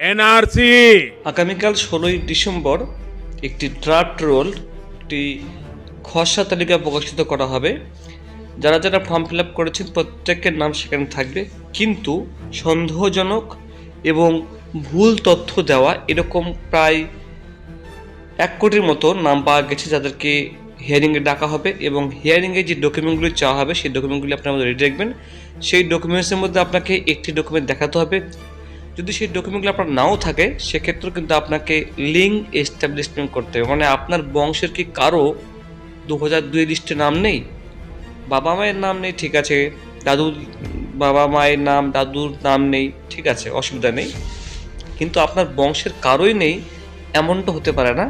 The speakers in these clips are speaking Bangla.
এনআরসি। আগামীকাল 16ই ডিসেম্বর একটি ড্রাফট রোল, একটি খসড়া তালিকা প্রকাশিত করা হবে। যারা যারা ফর্ম ফিল আপ করেছেন প্রত্যেকের নাম সেখানে থাকবে, কিন্তু সন্দেহজনক এবং ভুল তথ্য দেওয়া এরকম প্রায় 1 কোটির মতো নাম পাওয়া গেছে, যাদেরকে হিয়ারিংয়ে ডাকা হবে এবং হিয়ারিংয়ে যে ডকুমেন্টগুলি চাওয়া হবে সেই ডকুমেন্টগুলি আপনার মধ্যে রেডি রাখবেন। সেই ডকুমেন্টসের মধ্যে আপনাকে একটি ডকুমেন্ট দেখাতে হবে। যদি সেই ডকুমেন্টগুলো আপনার নাও থাকে সেক্ষেত্রেও কিন্তু আপনাকে লিঙ্ক এস্টাবলিশমেন্ট করতে হবে। মানে আপনার বংশের কি কারো 2002 লিস্টে নাম নেই, বাবা মায়ের নাম নেই, ঠিক আছে, দাদুর বাবা মায়ের নাম, দাদুর নাম নেই, ঠিক আছে, অসুবিধা নেই, কিন্তু আপনার বংশের কারোই নেই এমনটা হতে পারে না।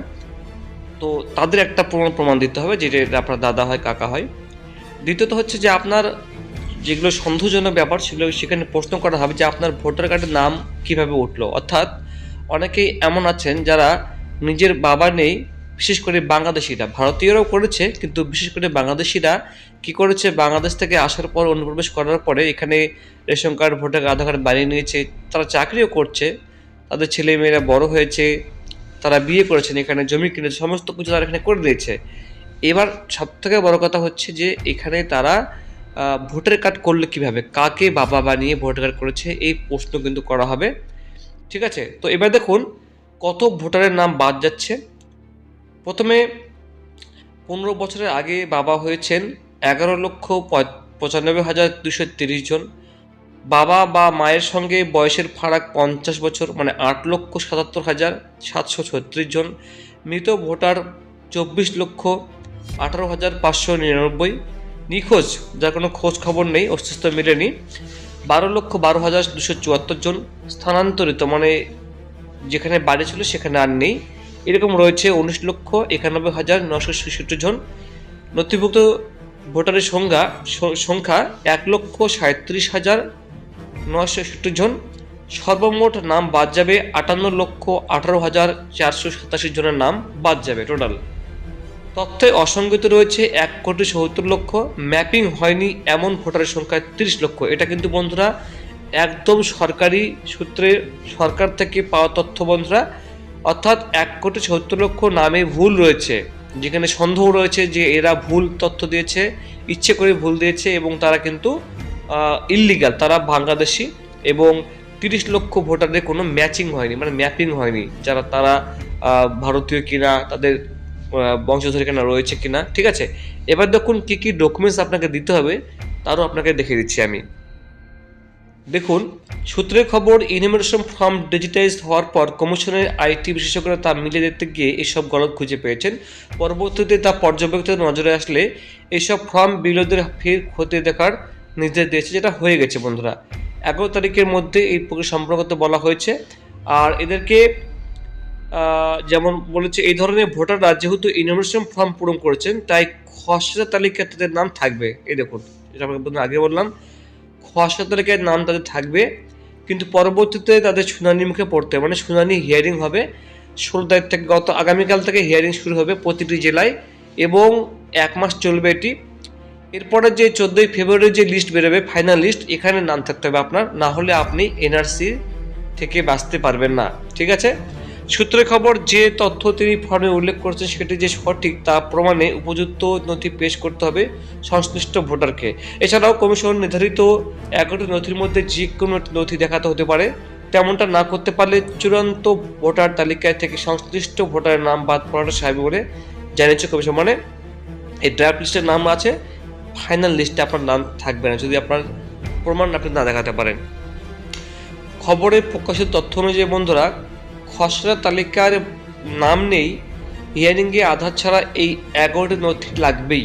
তো তাদের একটা প্রমাণ দিতে হবে যেটা আপনার দাদা হয়, কাকা হয়। দ্বিতীয়ত হচ্ছে যে আপনার যেগুলো সন্দেহজনক ব্যাপার সেগুলো সেখানে প্রশ্ন করা হবে যে আপনার ভোটার কার্ডের নাম কিভাবে উঠলো। অর্থাৎ অনেকেই এমন আছেন যারা নিজের বাবা নেই, বিশেষ করে বাংলাদেশিরা, ভারতীয়রাও করেছে, কিন্তু বিশেষ করে বাংলাদেশিরা কি করেছে, বাংলাদেশ থেকে আসার পর অনুপ্রবেশ করার পরে এখানে রেশন কার্ড, ভোটার আধার কার্ড বানিয়ে নিয়েছে, তারা চাকরিও করছে, তাদের ছেলে মেয়েরা বড় হয়েছে, তারা বিয়ে করেছেন, এখানে জমি কিনেছে, সমস্ত কিছু তারা এখানে করে দিয়েছে। এবার সবথেকে বড় কথা হচ্ছে যে এখানে তারা ভোটার কার্ড করলে কিভাবে, কাকে বাবা বানিয়ে ভোটার কার্ড করেছে, এই প্রশ্ন কিন্তু করা হবে। ঠিক আছে, তো এবার দেখুন কত ভোটারের নাম বাদ যাচ্ছে। প্রথমে 15 বছরের আগে বাবা হয়েছেন 11,95,230 জন। বাবা বা মায়ের সঙ্গে বয়সের ফারাক 50 বছর, মানে 8,77,736 জন। মৃত ভোটার 24,18,599। নিখোঁজ, যার কোনো খোঁজ খবর নেই, অস্তিত্ব মেলেনি, 12,12,274 জন। স্থানান্তরিত, মানে যেখানে বাড়ি ছিল সেখানে আর নেই, এরকম রয়েছে 19,91,966 জন। নথিভুক্ত ভোটারের সংখ্যা 1,37,966 জন। সর্বমোট নাম বাদ যাবে 58,18,487 জনের নাম বাদ যাবে টোটাল। তথ্যে অসঙ্গতি রয়েছে 1,70,00,000। ম্যাপিং হয়নি এমন ভোটারের সংখ্যা 30 লক্ষ। এটা কিন্তু বন্ধুরা একদম সরকারি সূত্রে, সরকার থেকে পাওয়া তথ্য বন্ধুরা। অর্থাৎ 1,70,00,000 নামে ভুল রয়েছে, যেখানে সন্দেহ রয়েছে যে এরা ভুল তথ্য দিয়েছে, ইচ্ছে করে ভুল দিয়েছে এবং তারা কিন্তু ইল্লিগাল, তারা বাংলাদেশি। এবং 30 লক্ষ ভোটারদের কোনো ম্যাচিং হয়নি, মানে ম্যাপিং হয়নি, যারা তারা ভারতীয় কিনা, তাদের বংশধর কিনা রয়েছে কিনা। ঠিক আছে, এবার দেখুন কী কী ডকুমেন্টস আপনাকে দিতে হবে তারও আপনাকে দেখিয়ে দিচ্ছি আমি। দেখুন, সূত্রের খবর, ইনুমারেশন ফর্ম ডিজিটাইজ হওয়ার পর কমিশনের আইটি বিশেষজ্ঞরা তা মিলিয়ে দেখতে গিয়ে এসব গলদ খুঁজে পেয়েছেন। পরবর্তীতে তা পর্যবেক্ষকদের নজরে আসলে এইসব ফর্ম বিরোধীদের ফের খতিয়ে দেখার নির্দেশ দিয়েছে, যেটা হয়ে গেছে বন্ধুরা। 11 তারিখের মধ্যে এই প্রক্রিয়া সম্পর্কে বলা হয়েছে। আর এদেরকে যেমন বলেছে, এই ধরনের ভোটাররা যেহেতু ইনুমারেশন ফর্ম পূরণ করেছেন তাই খসড়া তালিকায় তাদের নাম থাকবে। এই দেখুন, যেটা আমাকে আগে বললাম, খসড়া তালিকায় নাম তাদের থাকবে, কিন্তু পরবর্তীতে তাদের শুনানি মুখে পড়তে, মানে শুনানি হিয়ারিং হবে 16 তারিখ থেকে। আগামীকাল থেকে হিয়ারিং শুরু হবে প্রতিটি জেলায় এবং 1 মাস চলবে এটি। এরপরে যে 14ই ফেব্রুয়ারি যে লিস্ট বেরোবে, ফাইনাল লিস্ট, এখানে নাম থাকতে হবে আপনার, না হলে আপনি এনআরসি থেকে বাঁচতে পারবেন না। ঠিক আছে, সূত্রের খবর, যে তথ্য তিনি ফর্মে উল্লেখ করেছেন সেটি যে সঠিক তা প্রমাণে উপযুক্ত নথি পেশ করতে হবে সংশ্লিষ্ট ভোটারকে। এছাড়াও কমিশন নির্ধারিত 11টি নথির মধ্যে যে কোনো নথি দেখাতে হতে পারে। তেমনটা না করতে পারলে চূড়ান্ত ভোটার তালিকায় থেকে সংশ্লিষ্ট ভোটারের নাম বাদ পড়াটা স্বাভাবিক বলে জানিয়েছে কমিশন। মানে এই ড্রাফট লিস্টের নাম আছে, ফাইনাল লিস্টে আপনার নাম থাকবে না যদি আপনার প্রমাণ আপনি না দেখাতে পারেন। খবরে প্রকাশিত তথ্য অনুযায়ী বন্ধুরা, খসড়া তালিকার নাম নেই, হিয়ারিংয়ে আধার ছাড়া এই 11টি নথি লাগবেই।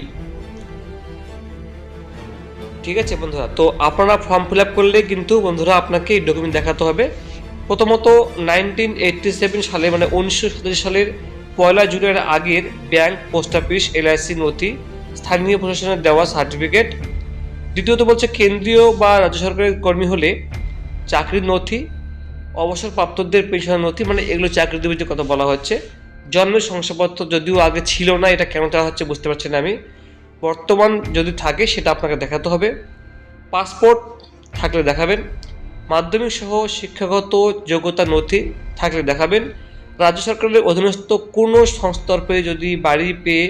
ঠিক আছে বন্ধুরা, তো আপনারা ফর্ম ফিল আপ করলে কিন্তু বন্ধুরা আপনাকে এই ডকুমেন্ট দেখাতে হবে। প্রথমত 1987 সালে, মানে 1987 সালের 1 জুলাইয়ের আগের ব্যাংক, পোস্ট অফিস, এলআইসি নথি, স্থানীয় প্রশাসনের দেওয়া সার্টিফিকেট। দ্বিতীয়ত বলছে কেন্দ্রীয় বা রাজ্য সরকারের কর্মী হলে চাকরির নথি, অবসরপ্রাপ্তদের পেনশনের নথি, মানে এগুলো চাকরিজীবীদের যে কথা বলা হচ্ছে। জন্মের শংসাপত্র যদিও আগে ছিল না, এটা কেন দেওয়া হচ্ছে বুঝতে পারছি না আমি, বর্তমান যদি থাকে সেটা আপনাকে দেখাতে হবে। পাসপোর্ট থাকলে দেখাবেন। মাধ্যমিক সহ শিক্ষাগত যোগ্যতা নথি থাকলে দেখাবেন। রাজ্য সরকারের অধীনস্থ কোনো সংস্থার তরফে যদি বাড়ি পেয়ে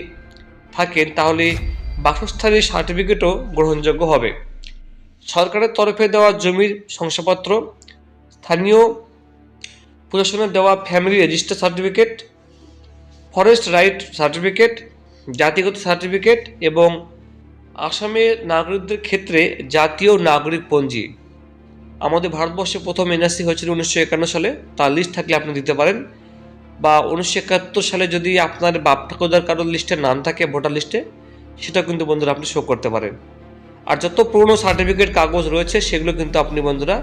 থাকেন তাহলে বাসস্থানের সার্টিফিকেটও গ্রহণযোগ্য হবে। সরকারের তরফে দেওয়া জমির শংসাপত্র, স্থানীয় প্রশাসনের দেওয়া family register certificate, forest right certificate, জাতিগত সার্টিফিকেট এবং আসামের নাগরিকদের ক্ষেত্রে জাতীয় নাগরিক পঞ্জি। আমাদের ভারতবর্ষে প্রথম এনআরসি হয়েছিল 1951 সালে, তার লিস্ট থাকলে আপনি দিতে পারেন। বা 1971 সালে যদি আপনার বাপ ঠাকুরদার কারোর লিস্টে নাম থাকে ভোটার লিস্টে, সেটা কিন্তু বন্ধুরা আপনি শো করতে পারেন। আর যত পুরনো সার্টিফিকেট কাগজ রয়েছে সেগুলো কিন্তু আপনি বন্ধুরা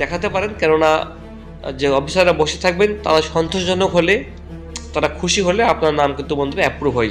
দেখাতে পারেন, কেননা যে অফিসাররা বসে থাকবেন তারা সন্তোষজনক হলে, তারা খুশি হলে আপনার নাম কিন্তু বন্ধুরা অ্যাপ্রুভ হয়ে যাবে।